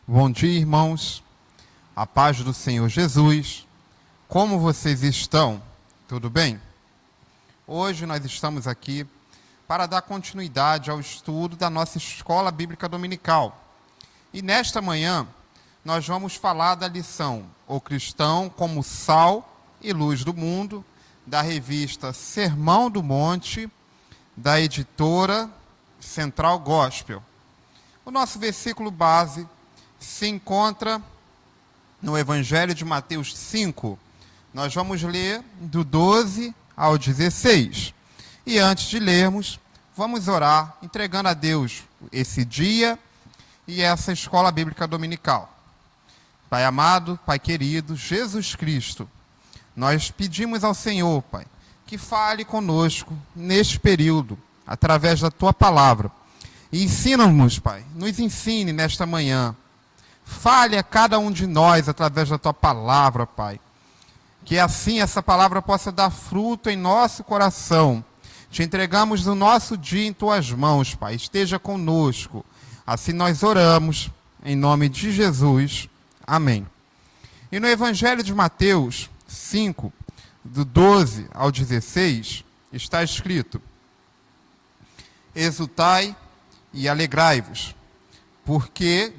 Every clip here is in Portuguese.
Bom dia, irmãos. A paz do Senhor Jesus. Como vocês estão? Tudo bem? Hoje nós estamos aqui para dar continuidade ao estudo da nossa Escola Bíblica Dominical. E nesta manhã, nós vamos falar da lição O Cristão como Sal e Luz do Mundo, da revista Sermão do Monte, da editora Central Gospel. O nosso versículo base se encontra no Evangelho de Mateus 5. Nós vamos ler do 12 ao 16. E antes de lermos, vamos orar, entregando a Deus esse dia e essa escola bíblica dominical. Pai amado, Pai querido, Jesus Cristo, nós pedimos ao Senhor, Pai, que fale conosco neste período, através da Tua palavra. E ensina-nos, Pai, nos ensine nesta manhã. Fale a cada um de nós através da Tua palavra, Pai. Que assim essa palavra possa dar fruto em nosso coração. Te entregamos o nosso dia em Tuas mãos, Pai. Esteja conosco. Assim nós oramos, em nome de Jesus. Amém. E no Evangelho de Mateus 5, do 12 ao 16, está escrito: Exultai e alegrai-vos, porque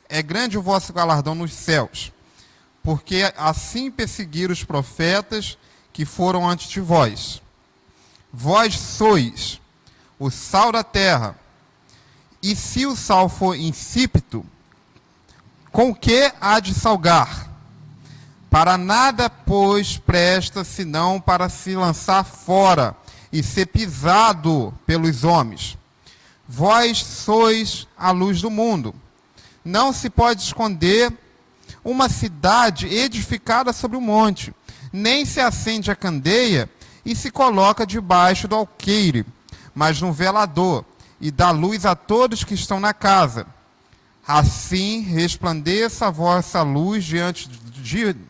é grande o vosso galardão nos céus, porque assim perseguiram os profetas que foram antes de vós. Vós sois o sal da terra, e se o sal for insípido, com que há de salgar? Para nada, pois, presta, senão para se lançar fora e ser pisado pelos homens. Vós sois a luz do mundo. Não se pode esconder uma cidade edificada sobre um monte, nem se acende a candeia e se coloca debaixo do alqueire, mas no velador, e dá luz a todos que estão na casa. Assim resplandeça a vossa luz diante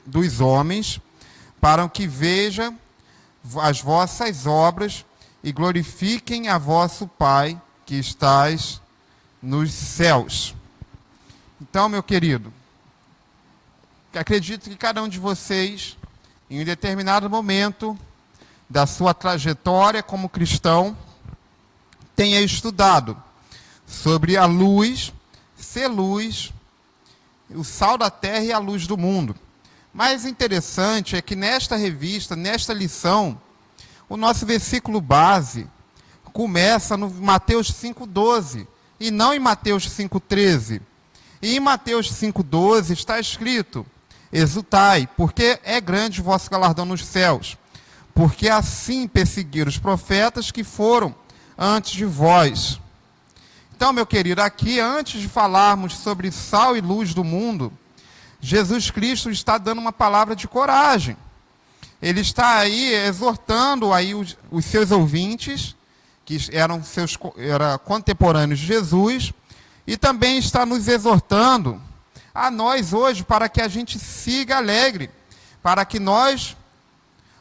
dos homens, para que vejam as vossas obras e glorifiquem a vosso Pai que estás nos céus. Então, meu querido, acredito que cada um de vocês, em um determinado momento da sua trajetória como cristão, tenha estudado sobre a luz, ser luz, o sal da terra e a luz do mundo. Mas interessante é que nesta revista, nesta lição, o nosso versículo base começa no Mateus 5,12 e não em Mateus 5,13. E em Mateus 5,12 está escrito: Exultai, porque é grande o vosso galardão nos céus, porque assim perseguiram os profetas que foram antes de vós. Então, meu querido, aqui, antes de falarmos sobre sal e luz do mundo, Jesus Cristo está dando uma palavra de coragem. Ele está aí exortando aí os seus ouvintes, que eram contemporâneos de Jesus, e também está nos exortando a nós hoje para que a gente siga alegre, para que nós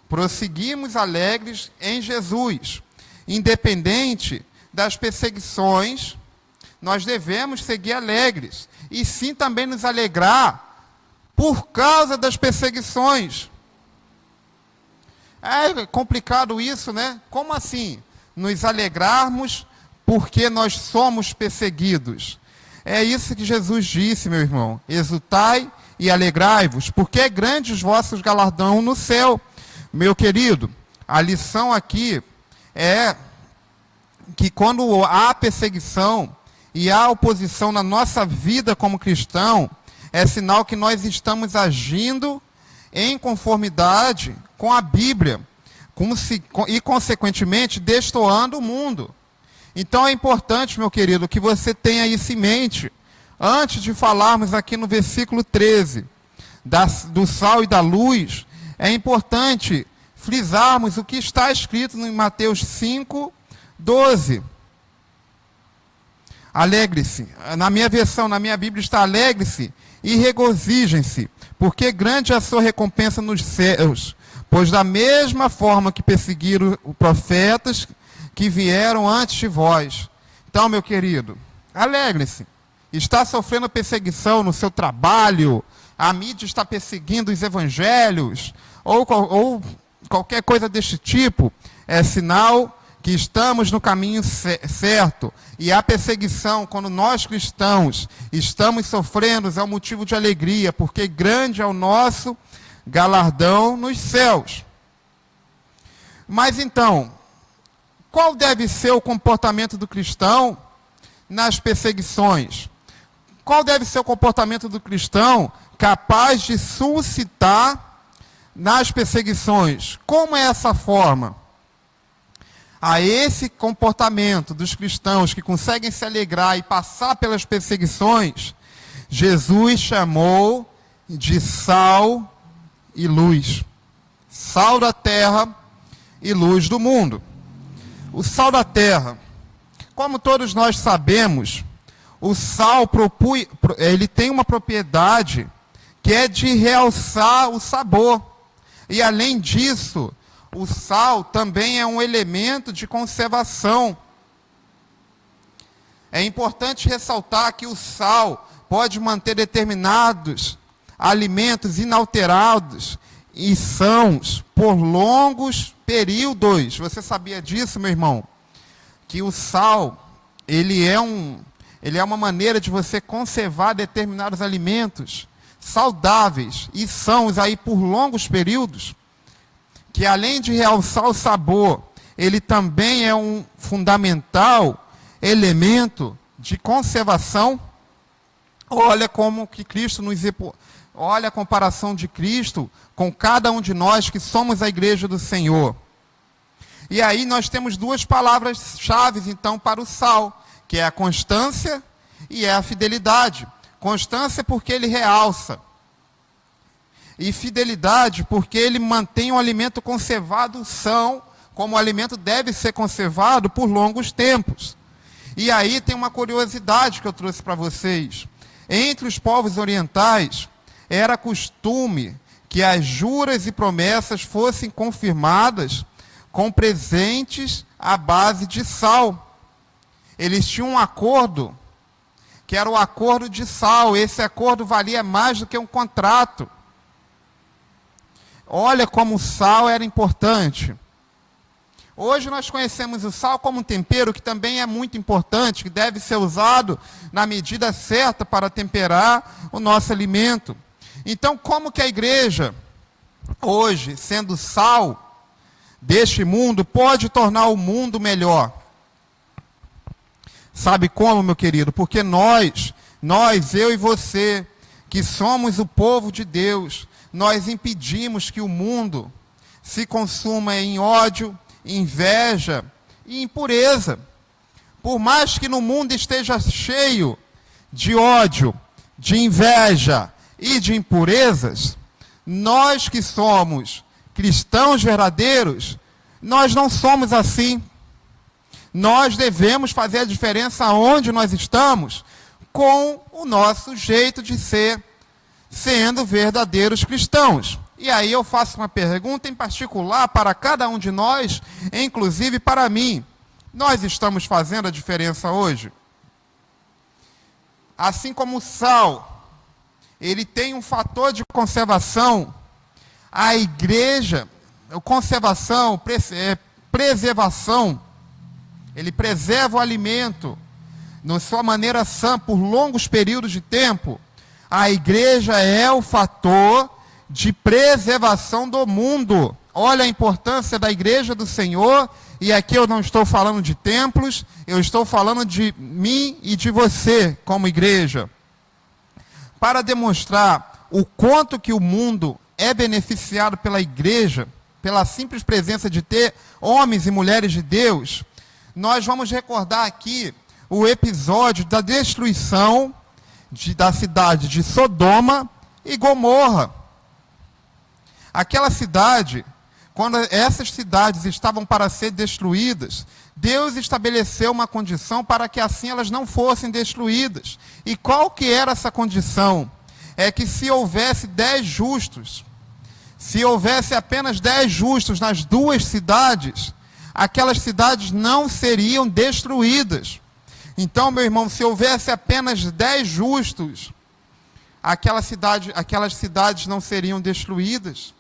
prosseguimos alegres em Jesus. Independente das perseguições, nós devemos seguir alegres, e sim também nos alegrar por causa das perseguições. É complicado isso, né? Como assim? Nos alegrarmos porque nós somos perseguidos. É isso que Jesus disse, meu irmão. Exultai e alegrai-vos, porque é grande os vossos galardão no céu. Meu querido, a lição aqui é que quando há perseguição e há oposição na nossa vida como cristão, é sinal que nós estamos agindo em conformidade com a Bíblia, e consequentemente destoando o mundo. Então é importante, meu querido, que você tenha isso em mente, antes de falarmos aqui no versículo 13, do sal e da luz. É importante frisarmos o que está escrito em Mateus 5, 12. Alegre-se. Na minha versão, na minha Bíblia está: alegre-se e regozijem-se, porque grande é a sua recompensa nos céus, pois da mesma forma que perseguiram os profetas que vieram antes de vós. Então, meu querido, alegre-se está sofrendo perseguição no seu trabalho, a mídia está perseguindo os evangelhos, ou qualquer coisa deste tipo, é sinal que estamos no caminho certo. E a perseguição, quando nós cristãos estamos sofrendo, é um motivo de alegria, porque grande é o nosso galardão nos céus. Mas então, qual deve ser o comportamento do cristão nas perseguições? Qual deve ser o comportamento do cristão capaz de suscitar nas perseguições? Como é essa forma? A esse comportamento dos cristãos que conseguem se alegrar e passar pelas perseguições, Jesus chamou de sal e luz. Sal da terra e luz do mundo. O sal da terra, como todos nós sabemos, o sal ele tem uma propriedade que é de realçar o sabor. E além disso, o sal também é um elemento de conservação. É importante ressaltar que o sal pode manter determinados alimentos inalterados e sãos por longos períodos. Você sabia disso, meu irmão? Que o sal, ele é uma maneira de você conservar determinados alimentos saudáveis e sãos aí por longos períodos, que além de realçar o sabor, ele também é um fundamental elemento de conservação. Olha como que Cristo olha a comparação de Cristo com cada um de nós que somos a igreja do Senhor. E aí nós temos duas palavras-chave, então, para o sal, que é a constância e é a fidelidade. Constância porque ele realça. E fidelidade porque ele mantém o alimento conservado são, como o alimento deve ser conservado por longos tempos. E aí tem uma curiosidade que eu trouxe para vocês. Entre os povos orientais, era costume que as juras e promessas fossem confirmadas com presentes à base de sal. Eles tinham um acordo, que era o acordo de sal. Esse acordo valia mais do que um contrato. Olha como o sal era importante. Hoje nós conhecemos o sal como um tempero que também é muito importante, que deve ser usado na medida certa para temperar o nosso alimento. Então, como que a igreja, hoje, sendo sal deste mundo, pode tornar o mundo melhor? Sabe como, meu querido? Porque nós, eu e você, que somos o povo de Deus, nós impedimos que o mundo se consuma em ódio, inveja e impureza. Por mais que no mundo esteja cheio de ódio, de inveja e de impurezas, nós que somos cristãos verdadeiros, nós não somos assim. Nós devemos fazer a diferença onde nós estamos com o nosso jeito de ser, sendo verdadeiros cristãos. E aí eu faço uma pergunta em particular para cada um de nós, inclusive para mim. Nós estamos fazendo a diferença hoje? Assim como o sal, ele tem um fator de conservação, a igreja, conservação, preservação, ele preserva o alimento na sua maneira sã por longos períodos de tempo. A igreja é o fator de preservação do mundo. Olha a importância da igreja do Senhor, e aqui eu não estou falando de templos, eu estou falando de mim e de você como igreja. Para demonstrar o quanto que o mundo é beneficiado pela igreja, pela simples presença de ter homens e mulheres de Deus, nós vamos recordar aqui o episódio da destruição da cidade de Sodoma e Gomorra. Aquela cidade, quando essas cidades estavam para ser destruídas, Deus estabeleceu uma condição para que assim elas não fossem destruídas. E qual que era essa condição? É que se houvesse 10 justos, se houvesse apenas 10 justos nas duas cidades, aquelas cidades não seriam destruídas. Então, meu irmão, se houvesse apenas 10 justos, aquelas cidades não seriam destruídas.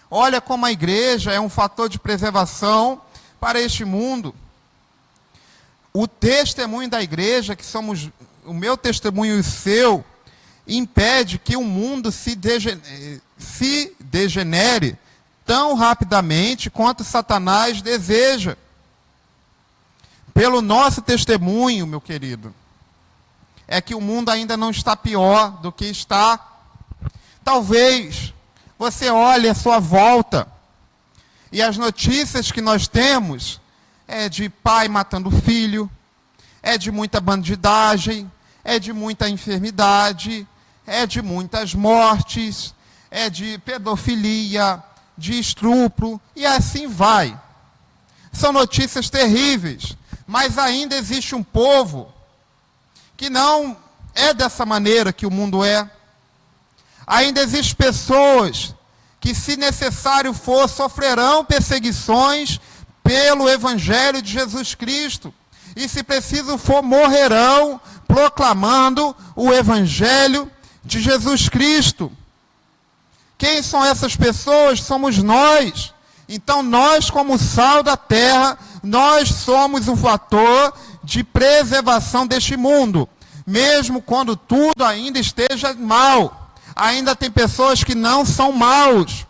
Olha como a igreja é um fator de preservação para este mundo. O testemunho da igreja, que somos o meu testemunho e o seu, impede que o mundo se degenere tão rapidamente quanto Satanás deseja. Pelo nosso testemunho, meu querido, é que o mundo ainda não está pior do que está. Talvez você olhe à sua volta e as notícias que nós temos é de pai matando filho, é de muita bandidagem, é de muita enfermidade, é de muitas mortes, é de pedofilia, de estupro, e assim vai. São notícias terríveis, mas ainda existe um povo que não é dessa maneira que o mundo é. Ainda existem pessoas que, se necessário for, sofrerão perseguições pelo Evangelho de Jesus Cristo. E, se preciso for, morrerão proclamando o Evangelho de Jesus Cristo. Quem são essas pessoas? Somos nós. Então, nós, como sal da terra, nós somos um fator de preservação deste mundo. Mesmo quando tudo ainda esteja mal, ainda tem pessoas que não são maus.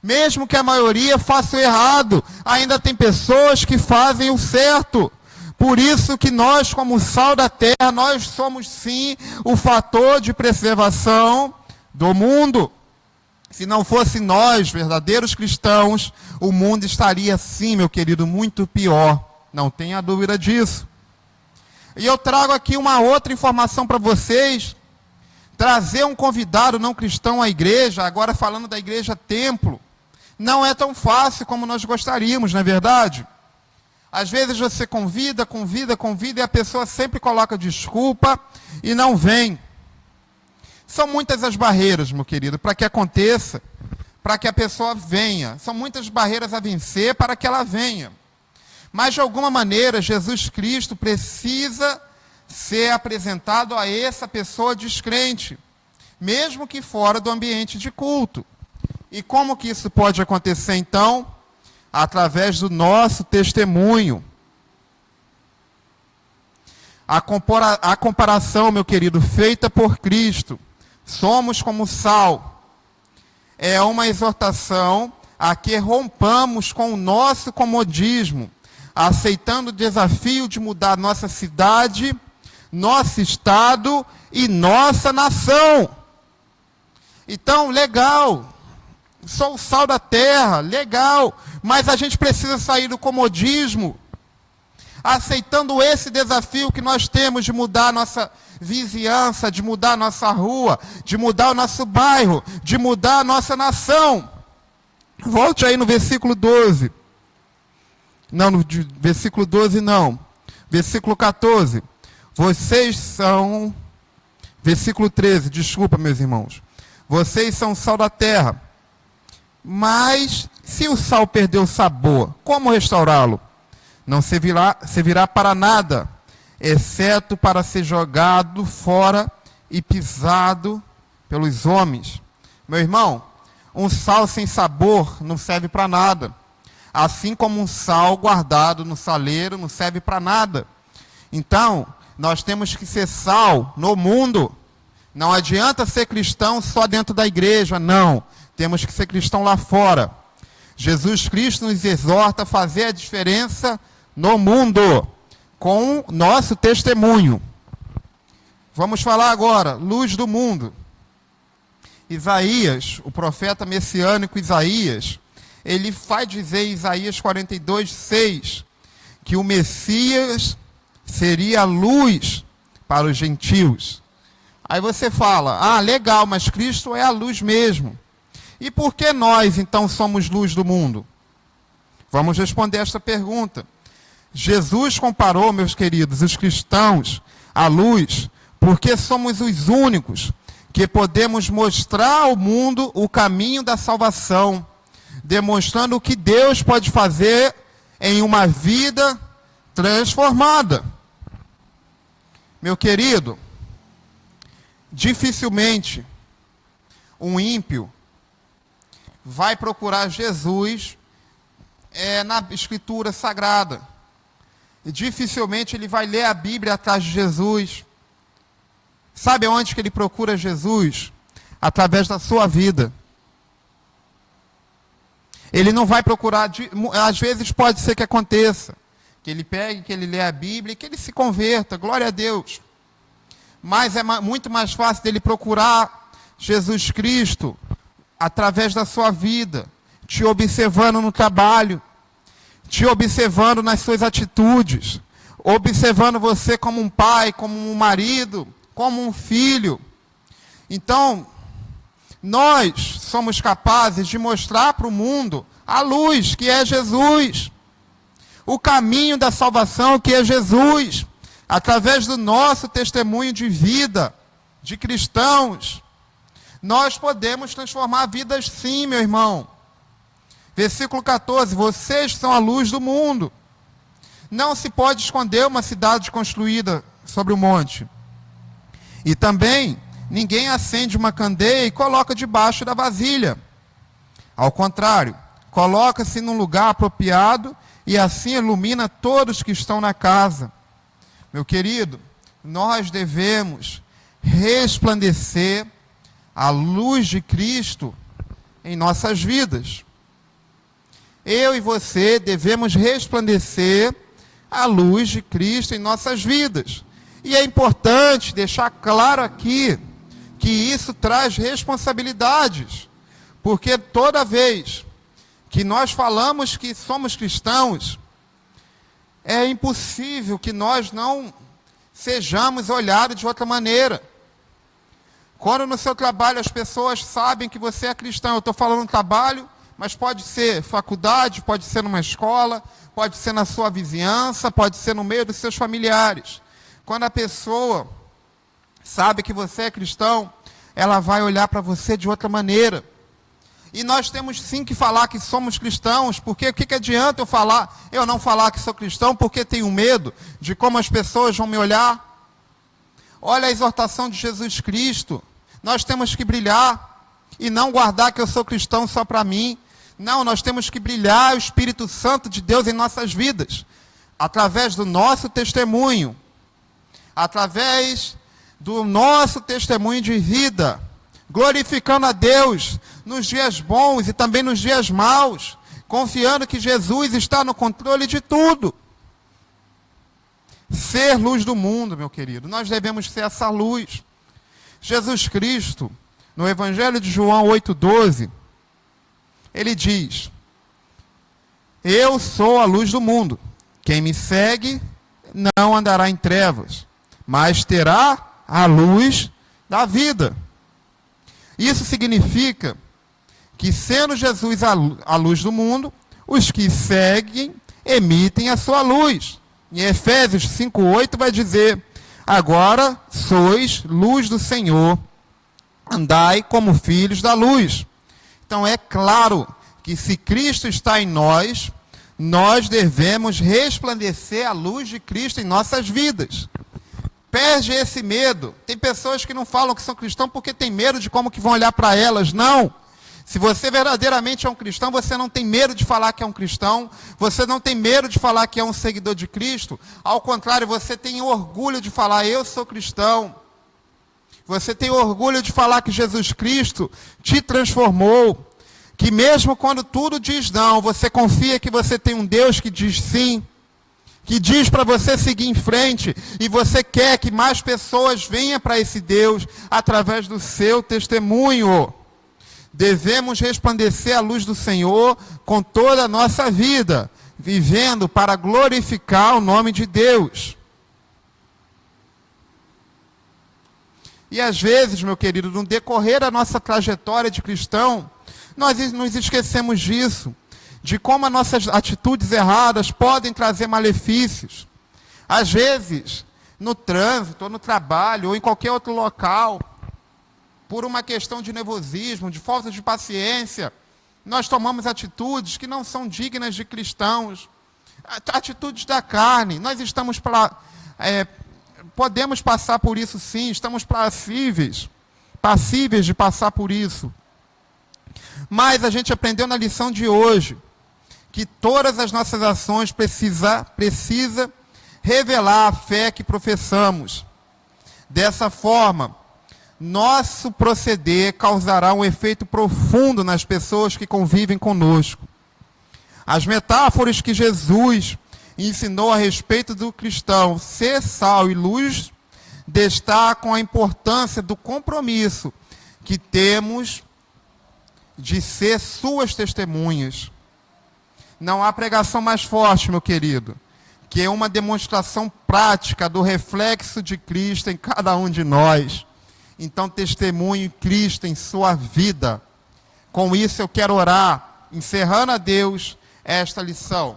Mesmo que a maioria faça o errado, ainda tem pessoas que fazem o certo. Por isso que nós, como sal da terra, nós somos sim o fator de preservação do mundo. Se não fosse nós, verdadeiros cristãos, o mundo estaria sim, meu querido, muito pior. Não tenha dúvida disso. E eu trago aqui uma outra informação para vocês. Trazer um convidado não cristão à igreja, agora falando da igreja templo, não é tão fácil como nós gostaríamos, não é verdade? Às vezes você convida, e a pessoa sempre coloca desculpa e não vem. São muitas as barreiras, meu querido, para que aconteça, para que a pessoa venha. São muitas barreiras a vencer para que ela venha. Mas, de alguma maneira, Jesus Cristo precisa ser apresentado a essa pessoa descrente, mesmo que fora do ambiente de culto. E como que isso pode acontecer, então? Através do nosso testemunho. A comparação, meu querido, feita por Cristo, somos como sal, é uma exortação a que rompamos com o nosso comodismo, aceitando o desafio de mudar nossa cidade, nosso estado e nossa nação. Então, legal, sou o sal da terra, legal, mas a gente precisa sair do comodismo, aceitando esse desafio que nós temos de mudar nossa vizinhança, de mudar nossa rua, de mudar o nosso bairro, de mudar a nossa nação. Volte aí no versículo 12. Não, no versículo 12 não. Versículo 14. Vocês são... Versículo 13, desculpa, meus irmãos. Vocês são sal da terra. Mas, se o sal perder o sabor, como restaurá-lo? Não servirá para nada, exceto para ser jogado fora e pisado pelos homens. Meu irmão, um sal sem sabor não serve para nada. Assim como um sal guardado no saleiro não serve para nada. Então, nós temos que ser sal no mundo. Não adianta ser cristão só dentro da igreja, não. Temos que ser cristão lá fora. Jesus Cristo nos exorta a fazer a diferença no mundo, com o nosso testemunho. Vamos falar agora, luz do mundo. Isaías, o profeta messiânico Isaías, ele faz dizer em Isaías 42:6, que o Messias seria a luz para os gentios. Aí você fala, legal, mas Cristo é a luz mesmo. E por que nós, então, somos luz do mundo? Vamos responder esta pergunta. Jesus comparou, meus queridos, os cristãos à luz, porque somos os únicos que podemos mostrar ao mundo o caminho da salvação, demonstrando o que Deus pode fazer em uma vida transformada. Meu querido, dificilmente um ímpio vai procurar Jesus na Escritura Sagrada. E dificilmente ele vai ler a Bíblia atrás de Jesus. Sabe onde que ele procura Jesus? Através da sua vida. Ele não vai procurar, às vezes pode ser que aconteça, que ele pegue, que ele lê a Bíblia e que ele se converta, glória a Deus. Mas é muito mais fácil dele procurar Jesus Cristo através da sua vida, te observando no trabalho, te observando nas suas atitudes, observando você como um pai, como um marido, como um filho. Então, nós somos capazes de mostrar para o mundo a luz, que é Jesus, o caminho da salvação, que é Jesus, através do nosso testemunho de vida, de cristãos. Nós podemos transformar vidas sim, meu irmão. Versículo 14, vocês são a luz do mundo. Não se pode esconder uma cidade construída sobre o monte. E também, ninguém acende uma candeia e coloca debaixo da vasilha. Ao contrário, coloca-se num lugar apropriado e assim ilumina todos que estão na casa. Meu querido, nós devemos resplandecer a luz de Cristo em nossas vidas. Eu e você devemos resplandecer a luz de Cristo em nossas vidas. E é importante deixar claro aqui que isso traz responsabilidades, porque toda vez que nós falamos que somos cristãos, é impossível que nós não sejamos olhados de outra maneira. Quando no seu trabalho as pessoas sabem que você é cristão, eu estou falando trabalho, mas pode ser faculdade, pode ser numa escola, pode ser na sua vizinhança, pode ser no meio dos seus familiares. Quando a pessoa sabe que você é cristão, ela vai olhar para você de outra maneira. E nós temos sim que falar que somos cristãos, porque o que adianta eu não falar que sou cristão, porque tenho medo de como as pessoas vão me olhar? Olha a exortação de Jesus Cristo. Nós temos que brilhar e não guardar que eu sou cristão só para mim. Não, nós temos que brilhar o Espírito Santo de Deus em nossas vidas, através do nosso testemunho, através do nosso testemunho de vida, glorificando a Deus nos dias bons e também nos dias maus, confiando que Jesus está no controle de tudo. Ser luz do mundo, meu querido, nós devemos ser essa luz. Jesus Cristo, no Evangelho de João 8,12, ele diz: eu sou a luz do mundo, quem me segue não andará em trevas, mas terá a luz da vida. Isso significa que, sendo Jesus a luz do mundo, os que seguem emitem a sua luz. Em Efésios 5,8 vai dizer: agora sois luz do Senhor, andai como filhos da luz. Então é claro que se Cristo está em nós, nós devemos resplandecer a luz de Cristo em nossas vidas. Perde esse medo. Tem pessoas que não falam que são cristãos porque tem medo de como que vão olhar para elas. Não. Se você verdadeiramente é um cristão, você não tem medo de falar que é um cristão, você não tem medo de falar que é um seguidor de Cristo. Ao contrário, você tem orgulho de falar: eu sou cristão. Você tem orgulho de falar que Jesus Cristo te transformou, que mesmo quando tudo diz não, você confia que você tem um Deus que diz sim, que diz para você seguir em frente, e você quer que mais pessoas venham para esse Deus através do seu testemunho. Devemos resplandecer a luz do Senhor com toda a nossa vida, vivendo para glorificar o nome de Deus. E às vezes, meu querido, no decorrer da nossa trajetória de cristão, nós nos esquecemos disso, de como as nossas atitudes erradas podem trazer malefícios. Às vezes, no trânsito, ou no trabalho, ou em qualquer outro local, por uma questão de nervosismo, de falta de paciência, nós tomamos atitudes que não são dignas de cristãos. atitudes da carne. Nós estamos podemos passar por isso sim, estamos passíveis de passar por isso. Mas a gente aprendeu na lição de hoje que todas as nossas ações precisa revelar a fé que professamos. Dessa forma, nosso proceder causará um efeito profundo nas pessoas que convivem conosco. As metáforas que Jesus ensinou a respeito do cristão ser sal e luz destacam a importância do compromisso que temos de ser suas testemunhas. Não há pregação mais forte, meu querido, que é uma demonstração prática do reflexo de Cristo em cada um de nós. Então, testemunhe Cristo em sua vida. Com isso, eu quero orar, encerrando a Deus esta lição.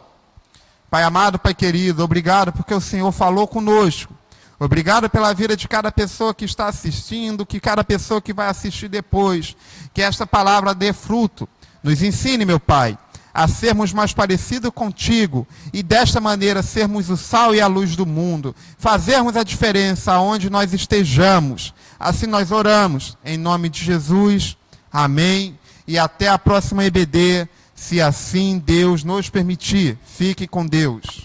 Pai amado, Pai querido, obrigado porque o Senhor falou conosco. Obrigado pela vida de cada pessoa que está assistindo, que cada pessoa que vai assistir depois. Que esta palavra dê fruto. Nos ensine, meu Pai, a sermos mais parecidos contigo e desta maneira sermos o sal e a luz do mundo, fazermos a diferença aonde nós estejamos. Assim nós oramos, em nome de Jesus, amém, e até a próxima EBD, se assim Deus nos permitir. Fique com Deus.